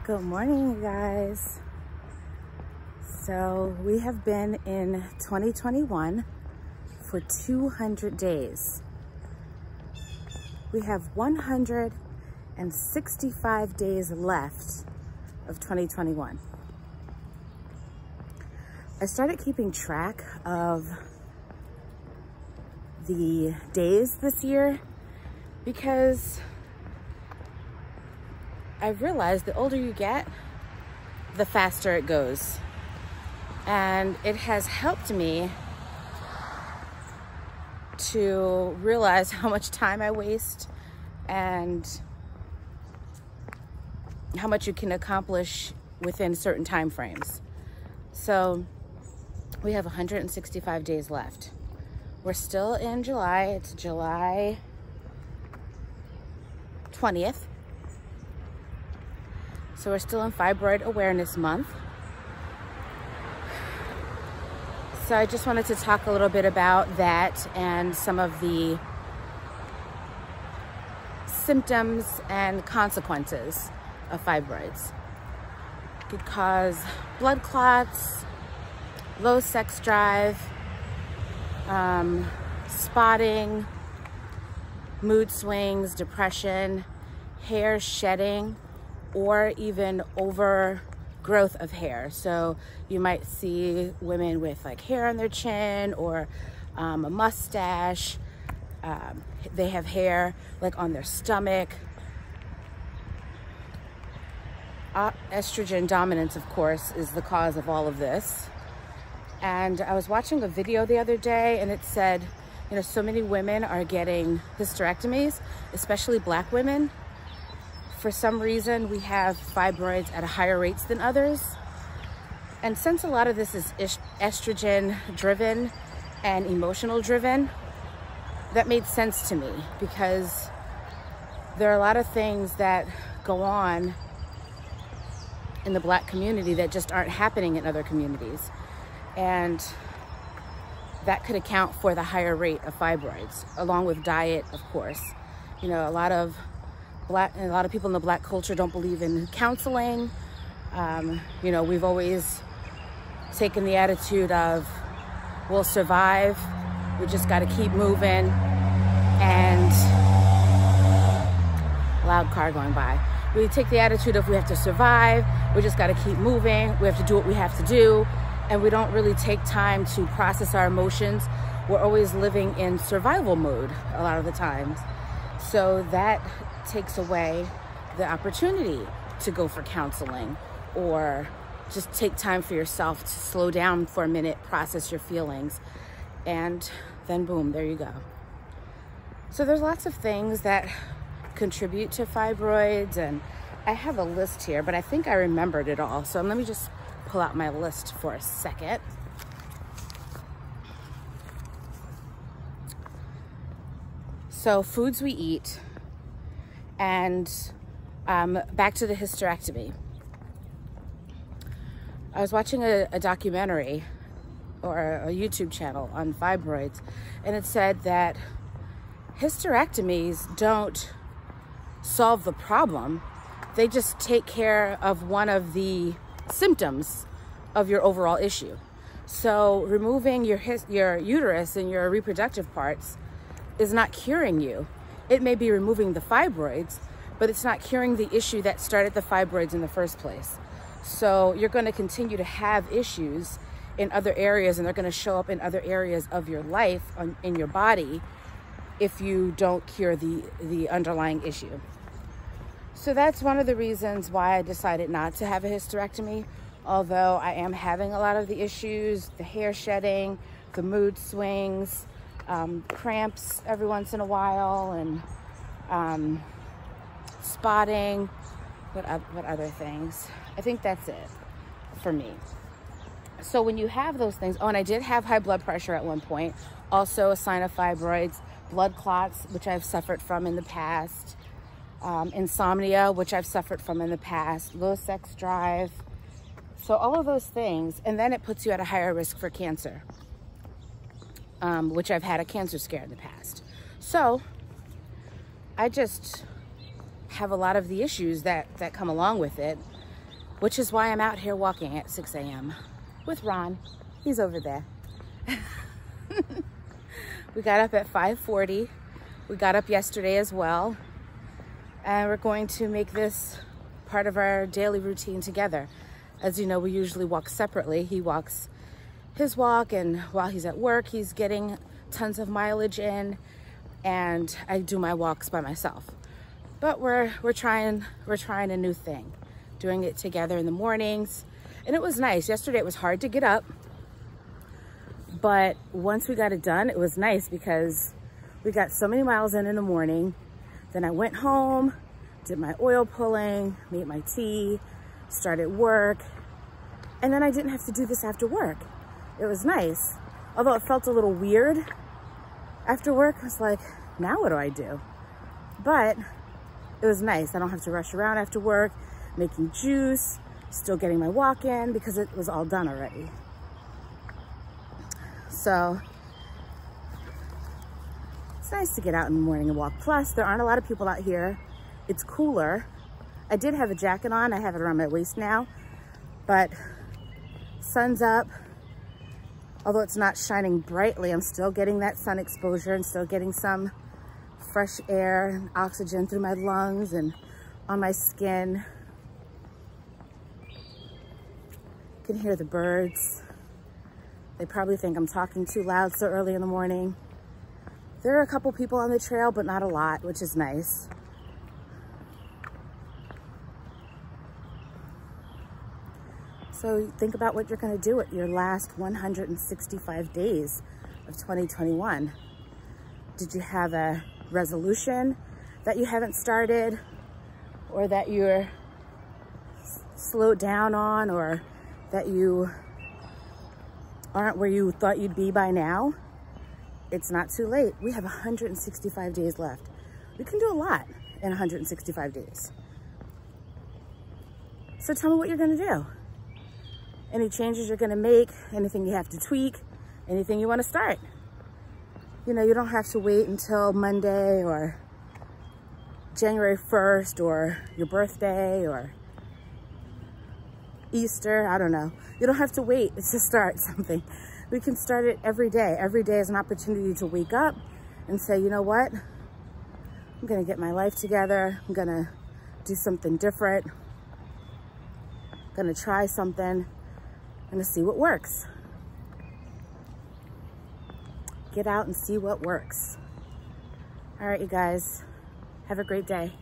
Good morning, you guys. So we have been in 2021 for 200 days. We have 165 days left of 2021. I started keeping track of the days this year because I've realized the older you get, the faster it goes. And it has helped me to realize how much time I waste and how much you can accomplish within certain time frames. So we have 165 days left. We're still in July. It's July 20th. So we're still in Fibroid Awareness Month. So I just wanted to talk a little bit about that and some of the symptoms and consequences of fibroids. It could cause blood clots, low sex drive, spotting, mood swings, depression, hair shedding, or even overgrowth of hair. So you might see women with like hair on their chin or a mustache. They have hair like on their stomach. Estrogen dominance, of course, is the cause of all of this. And I was watching a video the other day and it said, you know, so many women are getting hysterectomies, especially Black women. For some reason, we have fibroids at higher rates than others. And since a lot of this is estrogen driven and emotional driven, that made sense to me because there are a lot of things that go on in the Black community that just aren't happening in other communities. And that could account for the higher rate of fibroids, along with diet, of course. You know, a lot of people in the Black culture don't believe in counseling. You know, we've always taken the attitude of, we'll survive, we just got to keep moving, and loud car going by. We take the attitude of we have to survive, we just got to keep moving, we have to do what we have to do, and we don't really take time to process our emotions. We're always living in survival mode a lot of the times. So that takes away the opportunity to go for counseling or just take time for yourself to slow down for a minute, process your feelings, and then boom, there you go. So there's lots of things that contribute to fibroids, and I have a list here, but I think I remembered it all. So let me just pull out my list for a second. So foods we eat, and back to the hysterectomy. I was watching a documentary or a YouTube channel on fibroids, and it said that hysterectomies don't solve the problem. They just take care of one of the symptoms of your overall issue. So removing your uterus and your reproductive parts is not curing you. It may be removing the fibroids, but it's not curing the issue that started the fibroids in the first place. So you're going to continue to have issues in other areas, and they're going to show up in other areas of your life, in your body, if you don't cure the underlying issue. So that's one of the reasons why I decided not to have a hysterectomy, although I am having a lot of the issues, the hair shedding, the mood swings, cramps every once in a while, and spotting. What other things? I think that's it for me. So when you have those things, oh, and I did have high blood pressure at one point, also a sign of fibroids, blood clots, which I've suffered from in the past, insomnia, which I've suffered from in the past, low sex drive. So all of those things, and then it puts you at a higher risk for cancer. Which I've had a cancer scare in the past. So I just have a lot of the issues that come along with it. which is why I'm out here walking at 6 a.m. with Ron. He's over there. We got up at 5:40. We got up yesterday as well. And we're going to make this part of our daily routine together. As you know, we usually walk separately. He walks his walk, and while he's at work, he's getting tons of mileage in, and I do my walks by myself. But we're trying a new thing, doing it together in the mornings. And it was nice. Yesterday it was hard to get up, but once we got it done, it was nice because we got so many miles in the morning. Then I went home, did my oil pulling, made my tea, started work, and then I didn't have to do this after work. It was nice. Although it felt a little weird after work. I was like, now what do I do? But it was nice. I don't have to rush around after work, making juice, still getting my walk in because it was all done already. So it's nice to get out in the morning and walk. Plus, there aren't a lot of people out here. It's cooler. I did have a jacket on. I have it around my waist now, but sun's up. Although it's not shining brightly, I'm still getting that sun exposure and still getting some fresh air and oxygen through my lungs and on my skin. You can hear the birds. They probably think I'm talking too loud so early in the morning. There are a couple people on the trail, but not a lot, which is nice. So think about what you're going to do at your last 165 days of 2021. Did you have a resolution that you haven't started, or that you're slowed down on, or that you aren't where you thought you'd be by now? It's not too late. We have 165 days left. We can do a lot in 165 days. So tell me what you're going to do. Any changes you're gonna make, anything you have to tweak, anything you wanna start. You know, you don't have to wait until Monday or January 1st or your birthday or Easter, I don't know. You don't have to wait to start something. We can start it every day. Every day is an opportunity to wake up and say, you know what? I'm gonna get my life together. I'm gonna do something different. I'm gonna try something. I'm gonna see what works. Get out and see what works. All right, you guys, have a great day.